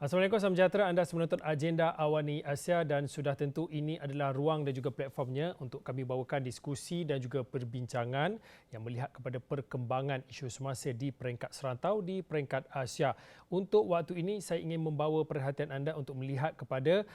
Assalamualaikum, salam sejahtera. Anda menonton Agenda Awani Asia dan sudah tentu ini adalah ruang dan juga platformnya untuk kami bawakan diskusi dan juga perbincangan yang melihat kepada perkembangan isu semasa di peringkat serantau di peringkat Asia. Untuk waktu ini saya ingin membawa perhatian anda untuk melihat kepada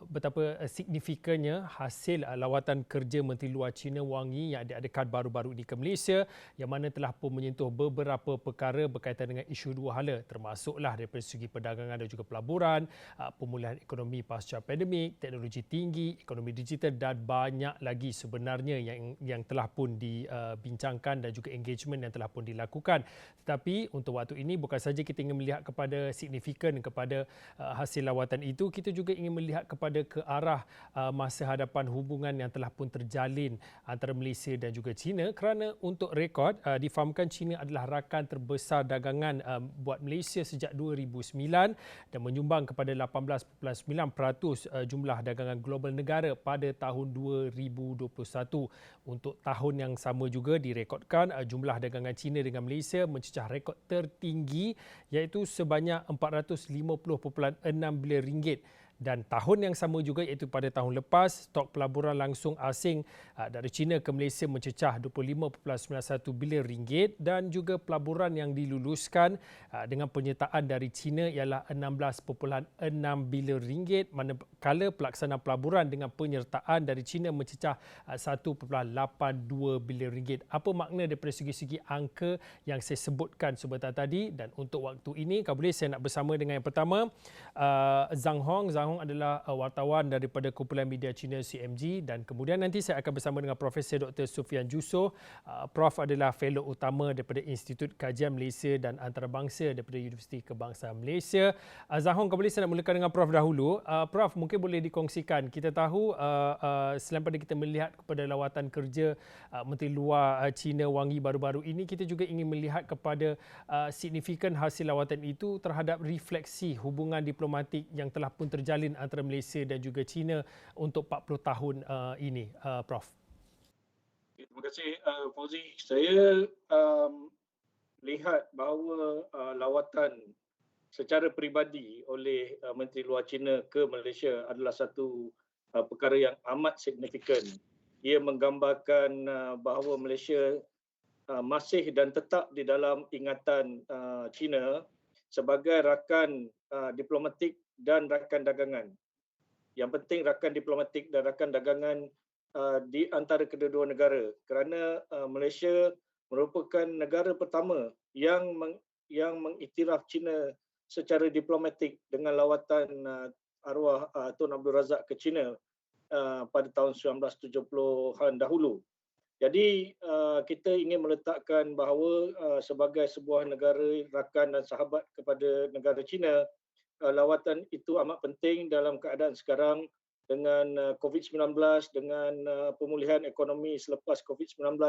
betapa signifikannya hasil lawatan kerja Menteri Luar China Wang Yi yang diadakan baru-baru ini ke Malaysia, yang mana telah pun menyentuh beberapa perkara berkaitan dengan isu dua hala, termasuklah daripada segi perdagangan dan juga pelaburan, pemulihan ekonomi pasca pandemik, teknologi tinggi, ekonomi digital dan banyak lagi sebenarnya yang telah pun dibincangkan dan juga engagement yang telah pun dilakukan. Tetapi untuk waktu ini bukan saja kita ingin melihat kepada signifikan kepada hasil lawatan itu, kita juga ingin melihat kepada ke arah masa hadapan hubungan yang telah pun terjalin antara Malaysia dan juga China, kerana untuk rekod difahamkan China adalah rakan terbesar dagangan buat Malaysia sejak 2009 dan menyumbang kepada 18.9% jumlah dagangan global negara pada tahun 2021. Untuk tahun yang sama juga direkodkan jumlah dagangan China dengan Malaysia mencecah rekod tertinggi iaitu sebanyak 450.6 bilion ringgit. Dan tahun yang sama juga iaitu pada tahun lepas, stok pelaburan langsung asing dari China ke Malaysia mencecah 25.91 bilion ringgit dan juga pelaburan yang diluluskan dengan penyertaan dari China ialah 16.6 bilion ringgit, manakala pelaksanaan pelaburan dengan penyertaan dari China mencecah 1.82 bilion ringgit. Apa makna daripada segi-segi angka yang saya sebutkan sebentar tadi? Dan untuk waktu ini, kalau boleh saya nak bersama dengan yang pertama, Zhang Hong. Zhang Hong adalah wartawan daripada kumpulan media China CMG, dan kemudian nanti saya akan bersama dengan Profesor Dr. Sufian Jusoh. Prof adalah fellow utama daripada Institut Kajian Malaysia dan Antarabangsa daripada Universiti Kebangsaan Malaysia. Zhang Hong, kalau boleh saya nak mulakan dengan Prof dahulu. Prof, mungkin boleh dikongsikan. Kita tahu selain pada kita melihat kepada lawatan kerja Menteri Luar China Wang Yi baru-baru ini, kita juga ingin melihat kepada signifikan hasil lawatan itu terhadap refleksi hubungan diplomatik yang telah pun terjalin antara Malaysia dan juga China untuk 40 tahun ini, Prof. Terima kasih, Fauzi. Saya lihat bahawa lawatan secara peribadi oleh Menteri Luar China ke Malaysia adalah satu perkara yang amat signifikan. Ia menggambarkan bahawa Malaysia masih dan tetap di dalam ingatan China sebagai rakan diplomatik dan rakan dagangan. Yang penting rakan diplomatik dan rakan dagangan di antara kedua-dua negara, kerana Malaysia merupakan negara pertama yang mengiktiraf China secara diplomatik dengan lawatan arwah Tun Abdul Razak ke China pada tahun 1970-an dahulu. Jadi kita ingin meletakkan bahawa sebagai sebuah negara rakan dan sahabat kepada negara China, lawatan itu amat penting dalam keadaan sekarang dengan COVID-19, dengan pemulihan ekonomi selepas COVID-19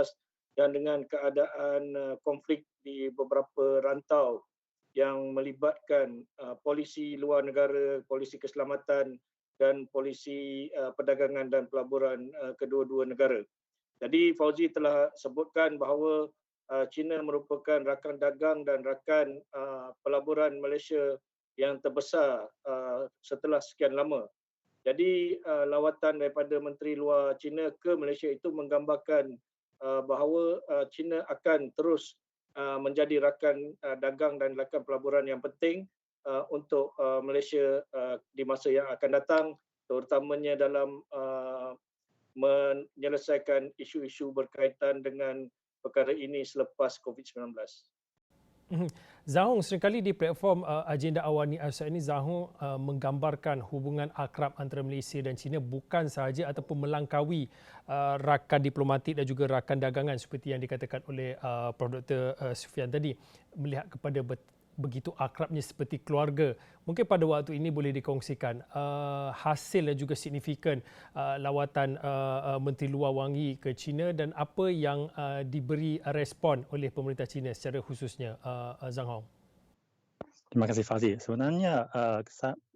dan dengan keadaan konflik di beberapa rantau yang melibatkan polisi luar negara, polisi keselamatan dan polisi perdagangan dan pelaburan kedua-dua negara. Jadi Fauzi telah sebutkan bahawa China merupakan rakan dagang dan rakan pelaburan Malaysia yang terbesar setelah sekian lama. Jadi lawatan daripada Menteri Luar China ke Malaysia itu menggambarkan bahawa China akan terus menjadi rakan dagang dan rakan pelaburan yang penting untuk Malaysia di masa yang akan datang, terutamanya dalam menyelesaikan isu-isu berkaitan dengan perkara ini selepas COVID-19. Zhang Hong, seringkali di platform Agenda Awani Asia ini, Zhang Hong menggambarkan hubungan akrab antara Malaysia dan China bukan sahaja ataupun melangkaui rakan diplomatik dan juga rakan dagangan seperti yang dikatakan oleh Prof. Dr. Sufian tadi, melihat kepada begitu akrabnya seperti keluarga. Mungkin pada waktu ini boleh dikongsikan hasil dan juga signifikan lawatan Menteri Luar Wang Yi ke China dan apa yang diberi respon oleh pemerintah China secara khususnya, Zhang Hong. Terima kasih Fazil. Sebenarnya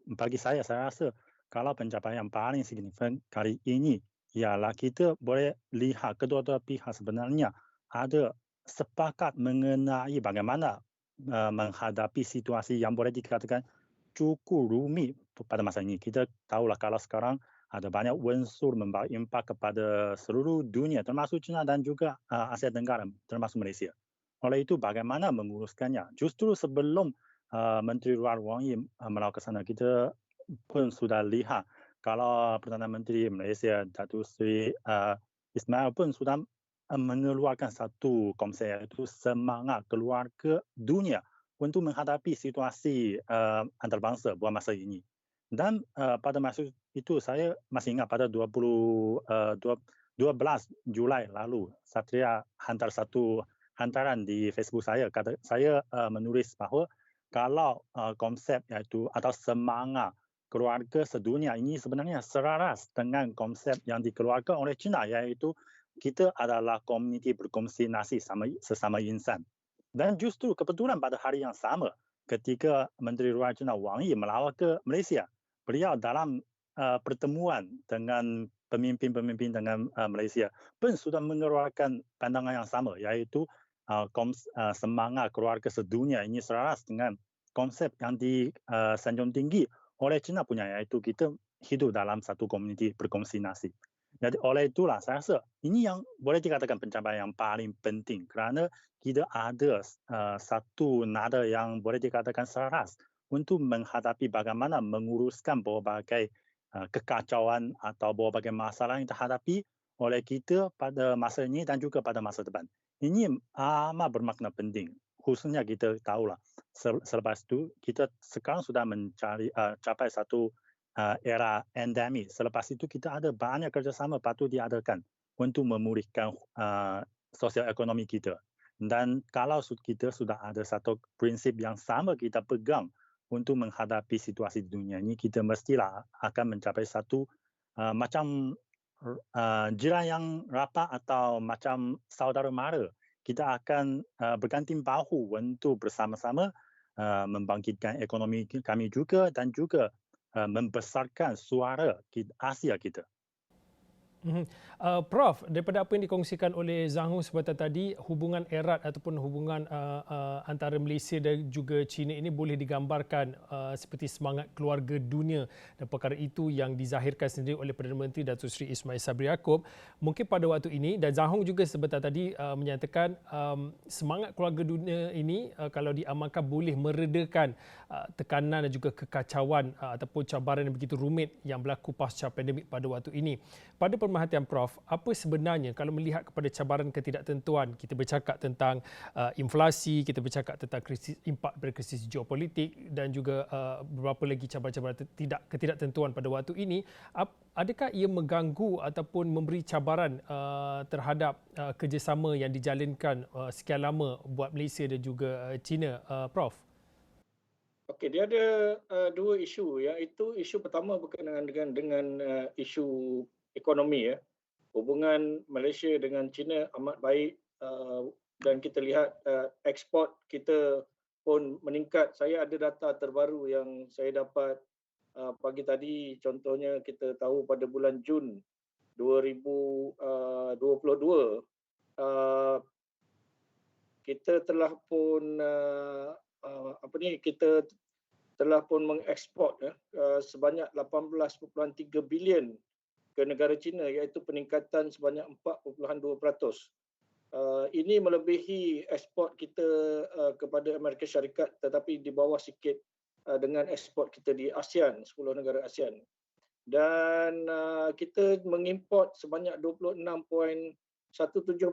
bagi saya rasa kalau pencapaian yang paling signifikan kali ini ialah kita boleh lihat kedua-dua pihak sebenarnya ada sepakat mengenai bagaimana menghadapi situasi yang boleh dikatakan cukup rumit pada masa ini. Kita tahulah kalau sekarang ada banyak unsur membawa impak kepada seluruh dunia, termasuk China dan juga Asia Tenggara, termasuk Malaysia. Oleh itu, bagaimana menguruskannya? Justru sebelum Menteri Luar Wang Yi melawat ke sana, kita pun sudah lihat kalau Perdana Menteri Malaysia Datuk Seri Ismail pun sudah mengeluarkan satu konsep, iaitu semangat keluarga dunia untuk menghadapi situasi antarabangsa buat masa ini. Dan pada masa itu saya masih ingat pada 12 Julai lalu, Satria hantar satu hantaran di Facebook saya. Saya menulis bahawa kalau konsep iaitu atau semangat keluarga sedunia ini sebenarnya selaras dengan konsep yang dikeluarkan oleh China, iaitu kita adalah komuniti berkongsi nasi sesama insan. Dan justru kebetulan pada hari yang sama, ketika Menteri Luar China Wang Yi melawat ke Malaysia, beliau dalam pertemuan dengan pemimpin-pemimpin dengan Malaysia pun sudah mengeluarkan pandangan yang sama, iaitu semangat keluarga sedunia ini selaras dengan konsep yang disanjung tinggi oleh China punya, iaitu kita hidup dalam satu komuniti berkongsi nasi. Jadi oleh itulah saya rasa ini yang boleh dikatakan pencapaian yang paling penting, kerana kita ada satu nada yang boleh dikatakan selaras untuk menghadapi bagaimana menguruskan berbagai kekacauan atau berbagai masalah yang dihadapi oleh kita pada masa ini dan juga pada masa depan. Ini amat bermakna penting. Khususnya kita tahulah, selepas itu kita sekarang sudah capai satu era endemi. Selepas itu kita ada banyak kerjasama patut diadakan untuk memulihkan sosial ekonomi kita. Dan kalau kita sudah ada satu prinsip yang sama kita pegang untuk menghadapi situasi di dunia ini, kita mestilah akan mencapai satu macam jiran yang rapat atau macam saudara mara. Kita akan bergantung bahu untuk bersama-sama membangkitkan ekonomi kami juga dan juga membesarkan suara Asia kita. Prof, daripada apa yang dikongsikan oleh Zhang Hong sebentar tadi, hubungan erat ataupun hubungan antara Malaysia dan juga China ini boleh digambarkan seperti semangat keluarga dunia, dan perkara itu yang dizahirkan sendiri oleh Perdana Menteri Datuk Seri Ismail Sabri Yaakob. Mungkin pada waktu ini, dan Zhang Hong juga sebentar tadi menyatakan semangat keluarga dunia ini kalau diamalkan boleh meredakan tekanan dan juga kekacauan ataupun cabaran yang begitu rumit yang berlaku pasca pandemik pada waktu ini. Pada pemerhatian Prof, apa sebenarnya kalau melihat kepada cabaran ketidaktentuan, kita bercakap tentang inflasi, kita bercakap tentang impak krisis geopolitik dan juga beberapa lagi cabaran-cabaran ketidaktentuan pada waktu ini, adakah ia mengganggu ataupun memberi cabaran terhadap kerjasama yang dijalinkan sekian lama buat Malaysia dan juga China, Prof? Okey, dia ada dua isu, iaitu isu pertama berkenaan dengan isu ekonomi. Hubungan Malaysia dengan China amat baik dan kita lihat ekspor kita pun meningkat. Saya ada data terbaru yang saya dapat pagi tadi, contohnya kita tahu pada bulan Jun 2022 kita telah pun kita telah pun mengekspor sebanyak 18.3 bilion ke negara China, iaitu peningkatan sebanyak 4.2%. Ini melebihi ekspor kita kepada Amerika Syarikat, tetapi di bawah sikit dengan ekspor kita di ASEAN, 10 negara ASEAN. Dan kita mengimport sebanyak 26.17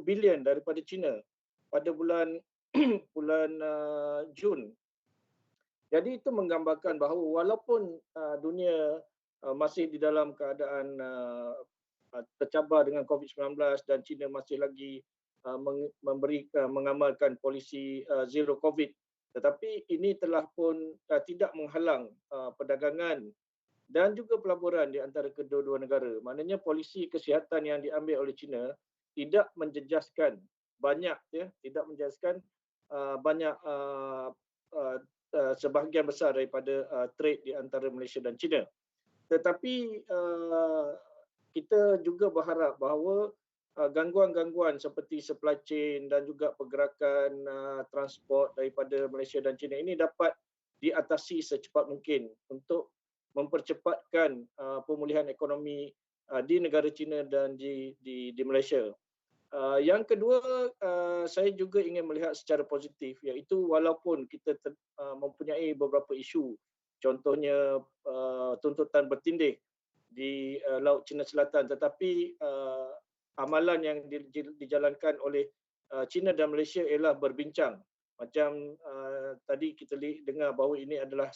bilion daripada China pada bulan Jun. Jadi itu menggambarkan bahawa walaupun dunia masih di dalam keadaan tercabar dengan COVID-19 dan China masih lagi mengamalkan polisi zero COVID, tetapi ini telah pun tidak menghalang perdagangan dan juga pelaburan di antara kedua-dua negara. Maknanya polisi kesihatan yang diambil oleh China tidak menjejaskan banyak sebahagian besar daripada trade di antara Malaysia dan China. Tetapi kita juga berharap bahawa gangguan-gangguan seperti supply chain dan juga pergerakan transport daripada Malaysia dan China ini dapat diatasi secepat mungkin untuk mempercepatkan pemulihan ekonomi di negara China dan di Malaysia. Yang kedua, saya juga ingin melihat secara positif, iaitu walaupun kita mempunyai beberapa isu, contohnya tuntutan bertindih di Laut Cina Selatan, tetapi amalan yang dijalankan oleh China dan Malaysia ialah berbincang. Macam tadi kita dengar bahawa ini adalah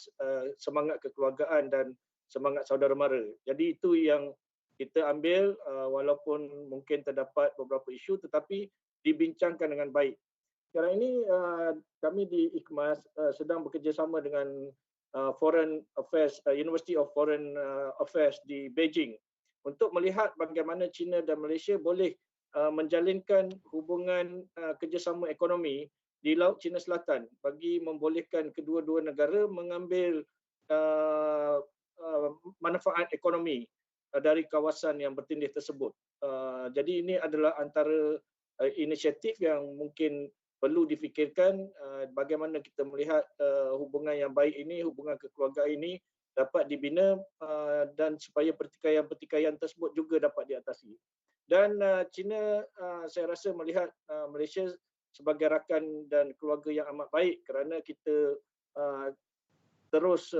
semangat kekeluargaan dan semangat saudara mara. Jadi itu yang kita ambil, walaupun mungkin terdapat beberapa isu tetapi dibincangkan dengan baik. Sekarang ini kami di IKMAS sedang bekerjasama dengan Foreign Affairs, University of Foreign Affairs di Beijing untuk melihat bagaimana China dan Malaysia boleh menjalinkan hubungan kerjasama ekonomi di Laut Cina Selatan bagi membolehkan kedua-dua negara mengambil manfaat ekonomi dari kawasan yang bertindih tersebut. Jadi ini adalah antara inisiatif yang mungkin perlu difikirkan, bagaimana kita melihat hubungan yang baik ini, hubungan kekeluargaan ini dapat dibina dan supaya pertikaian-pertikaian tersebut juga dapat diatasi. Dan China saya rasa melihat Malaysia sebagai rakan dan keluarga yang amat baik kerana kita terus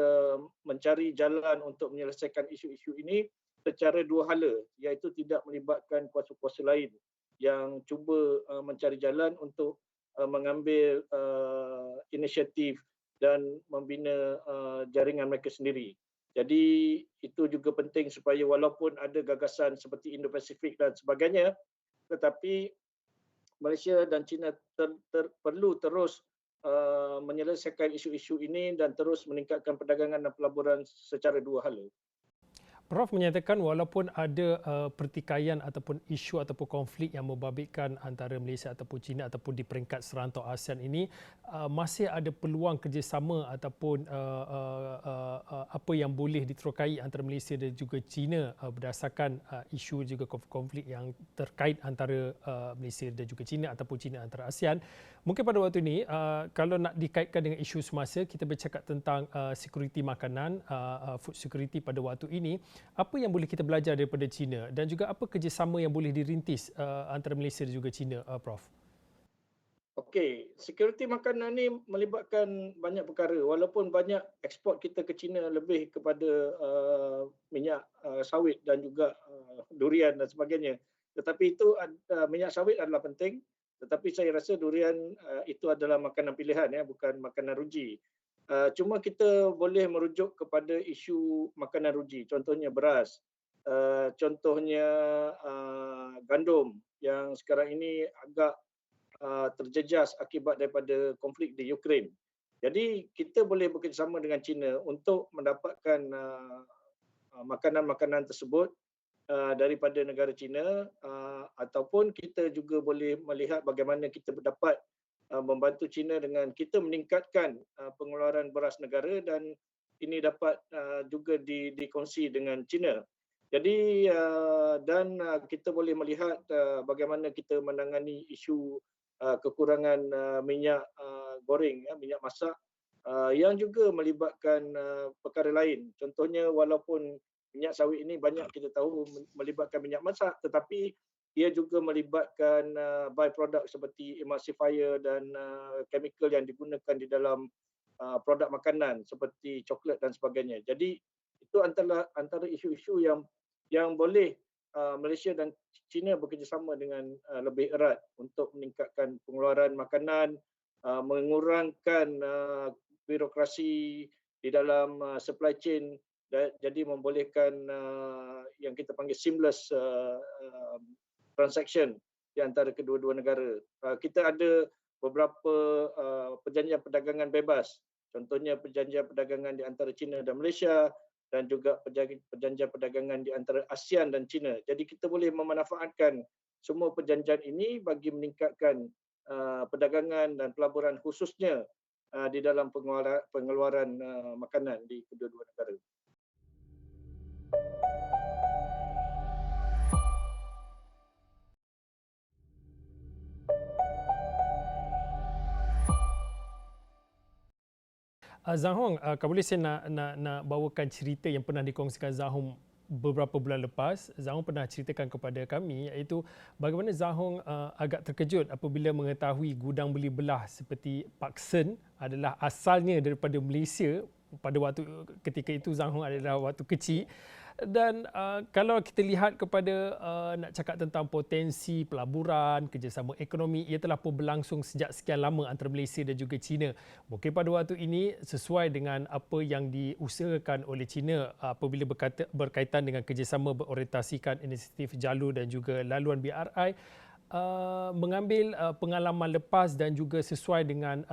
mencari jalan untuk menyelesaikan isu-isu ini secara dua hala, iaitu tidak melibatkan kuasa-kuasa lain yang cuba mencari jalan untuk mengambil inisiatif dan membina jaringan mereka sendiri. Jadi itu juga penting supaya walaupun ada gagasan seperti Indo-Pasifik dan sebagainya, tetapi Malaysia dan China perlu terus menyelesaikan isu-isu ini dan terus meningkatkan perdagangan dan pelaburan secara dua hala. Prof menyatakan walaupun ada pertikaian ataupun isu ataupun konflik yang membabitkan antara Malaysia ataupun China ataupun di peringkat serantau ASEAN ini, masih ada peluang kerjasama ataupun apa yang boleh diterokai antara Malaysia dan juga China berdasarkan isu juga konflik yang terkait antara Malaysia dan juga China ataupun China antara ASEAN. Mungkin pada waktu ini, kalau nak dikaitkan dengan isu semasa, kita bercakap tentang security makanan, food security pada waktu ini. Apa yang boleh kita belajar daripada China dan juga apa kerjasama yang boleh dirintis antara Malaysia dan juga China, Prof? Okey, security makanan ni melibatkan banyak perkara. Walaupun banyak ekspor kita ke China lebih kepada minyak sawit dan juga durian dan sebagainya. Tetapi itu minyak sawit adalah penting. Tetapi saya rasa durian itu adalah makanan pilihan, bukan makanan ruji. Cuma kita boleh merujuk kepada isu makanan ruji, contohnya beras, contohnya gandum yang sekarang ini agak terjejas akibat daripada konflik di Ukraine. Jadi kita boleh bekerjasama dengan China untuk mendapatkan makanan-makanan tersebut daripada negara China, ataupun kita juga boleh melihat bagaimana kita dapat membantu China dengan kita meningkatkan pengeluaran beras negara dan ini dapat juga dikongsi dengan China. Jadi dan kita boleh melihat bagaimana kita menangani isu kekurangan minyak goreng, minyak masak yang juga melibatkan perkara lain. Contohnya walaupun minyak sawit ini banyak kita tahu melibatkan minyak masak, tetapi ia juga melibatkan by-product seperti emulsifier dan chemical yang digunakan di dalam produk makanan seperti coklat dan sebagainya. Jadi itu antara isu-isu yang boleh Malaysia dan China bekerjasama dengan lebih erat untuk meningkatkan pengeluaran makanan, mengurangkan birokrasi di dalam supply chain, jadi membolehkan yang kita panggil seamless transaction di antara kedua-dua negara. Kita ada beberapa perjanjian perdagangan bebas, contohnya perjanjian perdagangan di antara China dan Malaysia dan juga perjanjian perdagangan di antara ASEAN dan China. Jadi kita boleh memanfaatkan semua perjanjian ini bagi meningkatkan perdagangan dan pelaburan khususnya di dalam pengeluaran makanan di kedua-dua negara. Zhang Hong, kalau boleh saya nak bawakan cerita yang pernah dikongsikan Zhang Hong beberapa bulan lepas. Zhang Hong pernah ceritakan kepada kami iaitu bagaimana Zhang Hong agak terkejut apabila mengetahui gudang beli belah seperti Paksen adalah asalnya daripada Malaysia. Pada waktu ketika itu Zhang Hong adalah waktu kecil. Dan kalau kita lihat kepada nak cakap tentang potensi pelaburan, kerjasama ekonomi, ia telah pun berlangsung sejak sekian lama antara Malaysia dan juga China. Mungkin pada waktu ini sesuai dengan apa yang diusahakan oleh China apabila berkaitan dengan kerjasama berorientasikan inisiatif jalur dan juga laluan BRI, mengambil pengalaman lepas dan juga sesuai dengan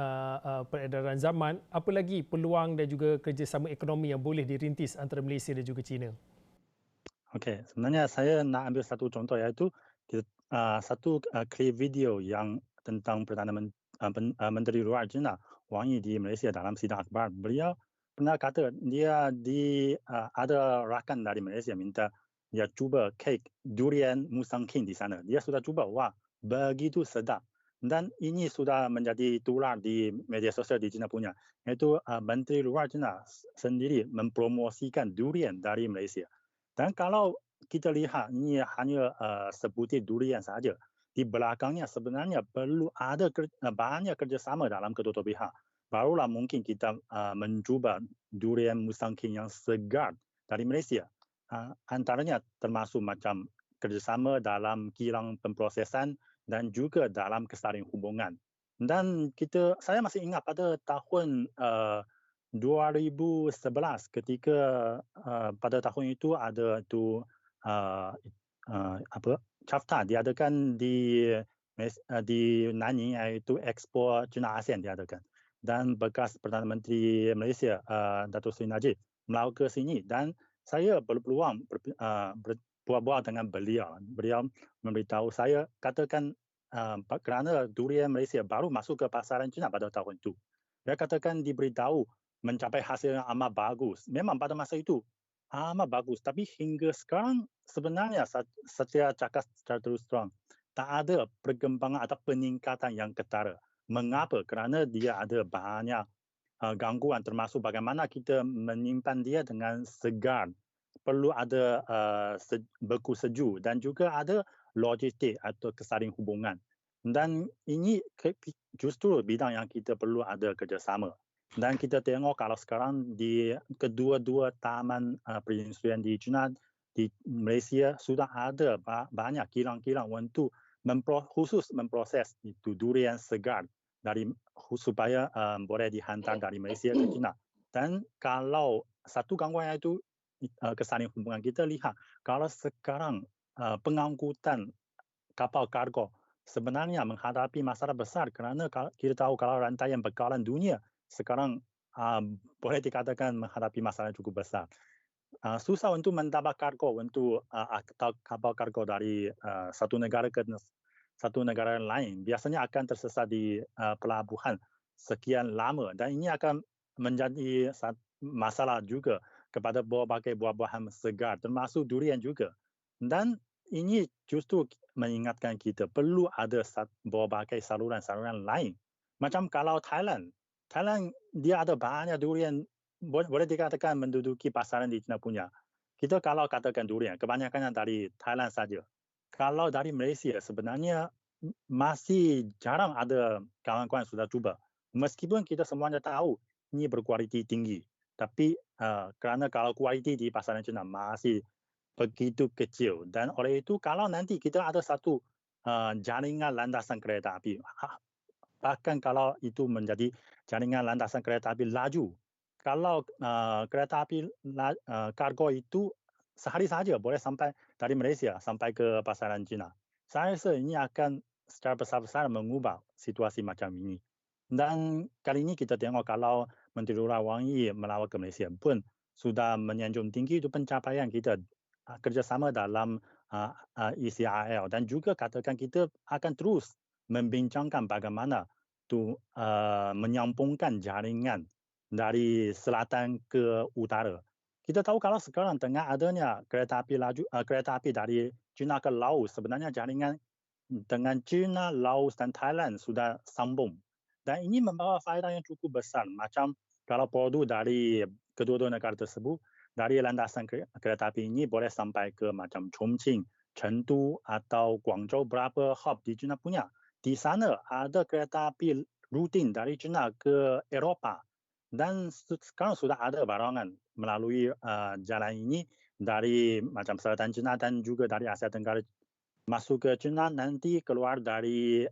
peredaran zaman, apa lagi peluang dan juga kerjasama ekonomi yang boleh dirintis antara Malaysia dan juga China? Okey, sebenarnya saya nak ambil satu contoh iaitu satu klip video yang tentang Menteri Luar China Wang Yi di Malaysia dalam sidang akhbar. Beliau pernah kata dia ada rakan dari Malaysia minta dia cuba kek durian Musang King di sana. Dia sudah cuba, wah begitu sedap. Dan ini sudah menjadi tular di media sosial di China punya. Iaitu Menteri Luar China sendiri mempromosikan durian dari Malaysia. Dan kalau kita lihat ini hanya sebutir durian saja, di belakangnya sebenarnya perlu ada banyak kerjasama dalam kedua-dua pihak. Barulah mungkin kita mencuba durian Musang King yang segar dari Malaysia. Antaranya termasuk macam kerjasama dalam kilang pemprosesan dan juga dalam kesaling hubungan. Dan saya masih ingat pada tahun 2011 ketika pada tahun itu ada CAFTA diadakan di Nanjing, iaitu Expo China ASEAN diadakan. Dan bekas Perdana Menteri Malaysia Datuk Seri Najib melawat ke sini dan saya berpeluang berbual dengan beliau. Beliau memberitahu saya katakan kerana durian Malaysia baru masuk ke pasaran China pada tahun itu. Dia katakan diberitahu mencapai hasil yang amat bagus. Memang pada masa itu amat bagus. Tapi hingga sekarang sebenarnya saya cakap secara terus terang, tak ada perkembangan atau peningkatan yang ketara. Mengapa? Kerana dia ada banyak gangguan termasuk bagaimana kita menyimpan dia dengan segar. Perlu ada beku sejuk dan juga ada logistik atau kesaling hubungan. Dan ini justru bidang yang kita perlu ada kerjasama. Dan kita tengok kalau sekarang di kedua-dua taman perindustrian di China, di Malaysia sudah ada banyak kilang-kilang untuk khusus memproses itu durian segar supaya boleh dihantar dari Malaysia ke China. Dan kalau satu gangguan itu kesaling hubungan, kita lihat kalau sekarang pengangkutan kapal kargo sebenarnya menghadapi masalah besar kerana kita tahu kalau rantaian bekalan dunia sekarang boleh dikatakan menghadapi masalah cukup besar. Susah untuk mendapat kargo untuk kapal kargo dari satu negara ke satu negara lain. Biasanya akan tersesat di pelabuhan sekian lama dan ini akan menjadi masalah juga kepada berbagai buah-buahan segar termasuk durian juga. Dan ini justru mengingatkan kita perlu ada berbagai saluran-saluran lain. Macam kalau Thailand dia ada banyak durian, boleh dikatakan menduduki pasaran di China punya. Kita kalau katakan durian, kebanyakannya dari Thailand saja. Kalau dari Malaysia sebenarnya masih jarang ada kawan-kawan yang sudah cuba. Meskipun kita semuanya tahu ini berkualiti tinggi. Tapi kerana kalau kualiti di pasaran China masih begitu kecil. Dan oleh itu kalau nanti kita ada satu jaringan landasan kereta api, bahkan kalau itu menjadi jaringan landasan kereta api laju, kalau kereta api kargo itu sehari saja boleh sampai dari Malaysia sampai ke pasaran China. Saya rasa ini akan secara besar-besaran mengubah situasi macam ini. Dan kali ini kita tengok kalau Menteri Luar Wang Yi melawat ke Malaysia pun sudah menyanjung tinggi itu pencapaian kita kerjasama dalam ECRL dan juga katakan kita akan terus membincangkan bagaimana menyambungkan jaringan dari selatan ke utara. Kita tahu kalau sekarang tengah adanya kereta api dari China ke Laos, sebenarnya jaringan dengan China, Laos dan Thailand sudah sambung. Dan ini membawa faedah yang cukup besar. Macam kalau produk dari kedua-dua negara tersebut, dari landasan kereta api ini boleh sampai ke macam Chongqing, Chengdu atau Guangzhou, berapa hub di China punya. Di sana ada kereta api rutin dari China ke Eropah. Dan sekarang sudah ada barangan melalui jalan ini dari macam selatan China dan juga dari Asia Tenggara masuk ke China, nanti keluar dari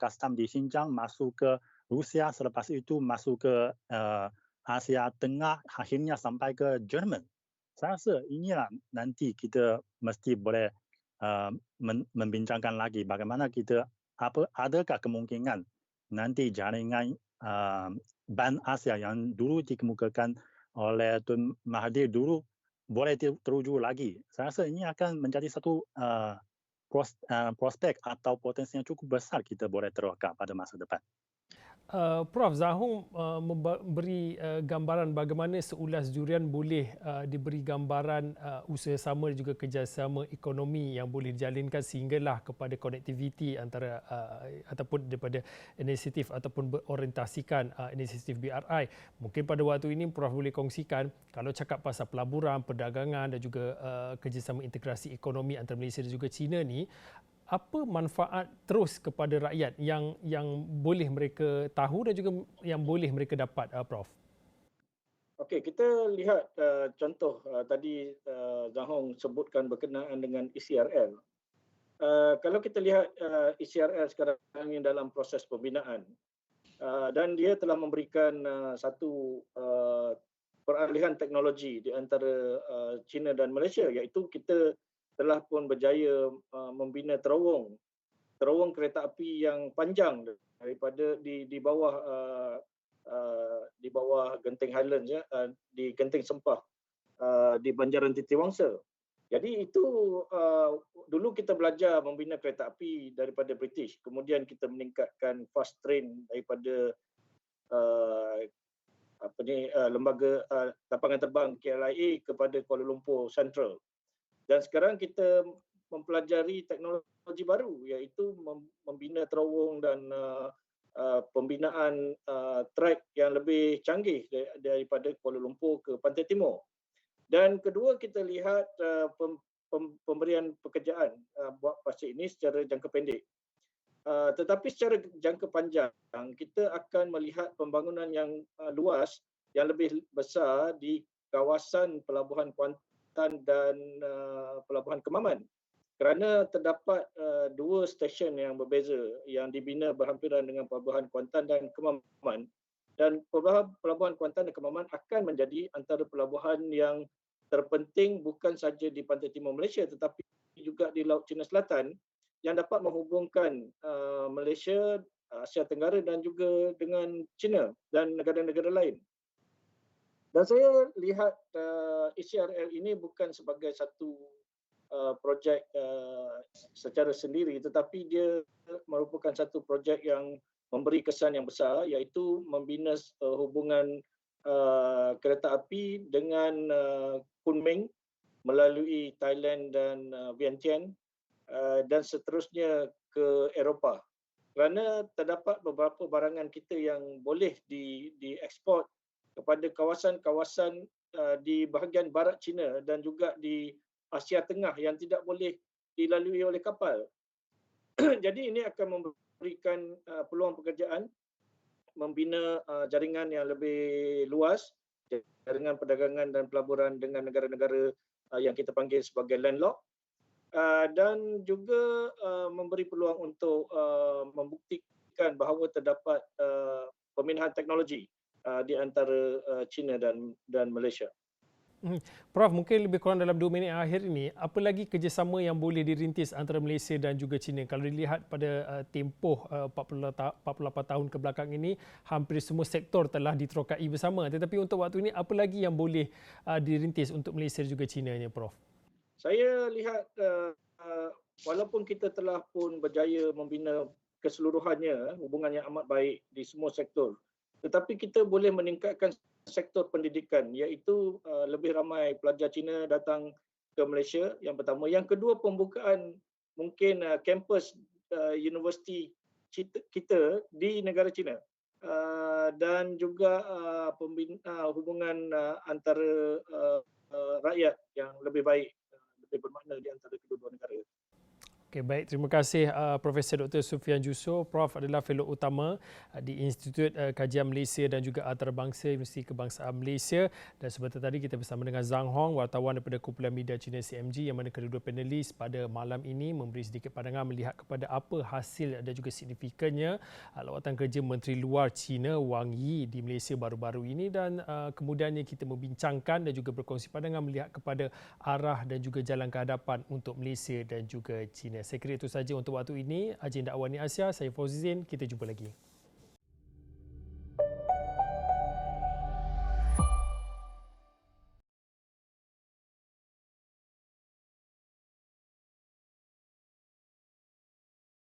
custom di Xinjiang, masuk ke Rusia, selepas itu masuk ke Asia Tengah, akhirnya sampai ke Jerman. Saya rasa inilah nanti kita mesti boleh membincangkan lagi bagaimana kita, adakah kemungkinan nanti jaringan ban Asia yang dulu dikemukakan oleh Tun Mahathir dulu boleh teruju lagi. Saya rasa ini akan menjadi satu prospek atau potensi yang cukup besar kita boleh terokak pada masa depan. Prof. Zahong memberi gambaran bagaimana seulas durian boleh diberi gambaran usaha sama dan juga kerjasama ekonomi yang boleh dijalinkan sehinggalah kepada konektiviti antara ataupun daripada inisiatif ataupun berorientasikan inisiatif BRI. Mungkin pada waktu ini Prof boleh kongsikan kalau cakap pasal pelaburan, perdagangan dan juga kerjasama integrasi ekonomi antara Malaysia dan juga China ni, apa manfaat terus kepada rakyat yang boleh mereka tahu dan juga yang boleh mereka dapat, Prof? Okey, kita lihat contoh tadi Zahong sebutkan berkenaan dengan ECRL. Kalau kita lihat ECRL sekarang ini dalam proses pembinaan dan dia telah memberikan satu peralihan teknologi di antara China dan Malaysia, iaitu kita telah pun berjaya membina terowong kereta api yang panjang daripada di bawah Genting Highlands di Genting Sempah di Banjaran Titiwangsa. Jadi itu dulu kita belajar membina kereta api daripada British, kemudian kita meningkatkan fast train daripada lembaga lapangan terbang KLIA kepada Kuala Lumpur Central. Dan sekarang kita mempelajari teknologi baru, iaitu membina terowong dan pembinaan trek yang lebih canggih daripada Kuala Lumpur ke Pantai Timur. Dan kedua, kita lihat pemberian pekerjaan buat pasir ini secara jangka pendek. Tetapi secara jangka panjang, kita akan melihat pembangunan yang luas, yang lebih besar di kawasan Pelabuhan Kuantan dan Pelabuhan Kemaman, kerana terdapat dua stesen yang berbeza yang dibina berhampiran dengan Pelabuhan Kuantan dan Kemaman, dan Pelabuhan Kuantan dan Kemaman akan menjadi antara pelabuhan yang terpenting bukan sahaja di pantai timur Malaysia tetapi juga di Laut Cina Selatan yang dapat menghubungkan Malaysia, Asia Tenggara dan juga dengan China dan negara-negara lain. Dan saya lihat ECRL ini bukan sebagai satu projek secara sendiri, tetapi dia merupakan satu projek yang memberi kesan yang besar, iaitu membina hubungan kereta api dengan Kunming melalui Thailand dan Vientiane dan seterusnya ke Eropah. Kerana terdapat beberapa barangan kita yang boleh dieksport kepada kawasan-kawasan di bahagian barat China dan juga di Asia Tengah yang tidak boleh dilalui oleh kapal. Jadi ini akan memberikan peluang pekerjaan, membina jaringan yang lebih luas, jaringan perdagangan dan pelaburan dengan negara-negara yang kita panggil sebagai landlocked, dan juga memberi peluang untuk membuktikan bahawa terdapat peminahan teknologi di antara China dan Malaysia. Prof, mungkin lebih kurang dalam 2 minit akhir ini, apa lagi kerjasama yang boleh dirintis antara Malaysia dan juga China? Kalau dilihat pada tempoh 48 tahun kebelakang ini, hampir semua sektor telah diterokai bersama. Tetapi untuk waktu ini, apa lagi yang boleh dirintis untuk Malaysia dan juga China ni, Prof? Saya lihat walaupun kita telah pun berjaya membina keseluruhannya hubungan yang amat baik di semua sektor, tetapi kita boleh meningkatkan sektor pendidikan, iaitu lebih ramai pelajar Cina datang ke Malaysia, yang pertama. Yang kedua, pembukaan mungkin kampus universiti kita di negara China. dan juga hubungan antara rakyat yang lebih baik, lebih bermakna di antara kedua-dua negara. Okay, baik. Terima kasih Profesor Dr. Sufian Jusso. Prof adalah fellow utama di Institut Kajian Malaysia dan juga Antarabangsa Universiti Kebangsaan Malaysia. Dan sebentar tadi kita bersama dengan Zhang Hong, wartawan daripada kumpulan media Cina CMG, yang mana kedua-dua panelis pada malam ini memberi sedikit pandangan melihat kepada apa hasil dan juga signifikannya lawatan kerja Menteri Luar China Wang Yi di Malaysia baru-baru ini, dan kemudiannya kita membincangkan dan juga berkongsi pandangan melihat kepada arah dan juga jalan ke hadapan untuk Malaysia dan juga China. Saya kira itu saja untuk waktu ini. Agenda Awani Asia, saya Fauzizin. Kita jumpa lagi.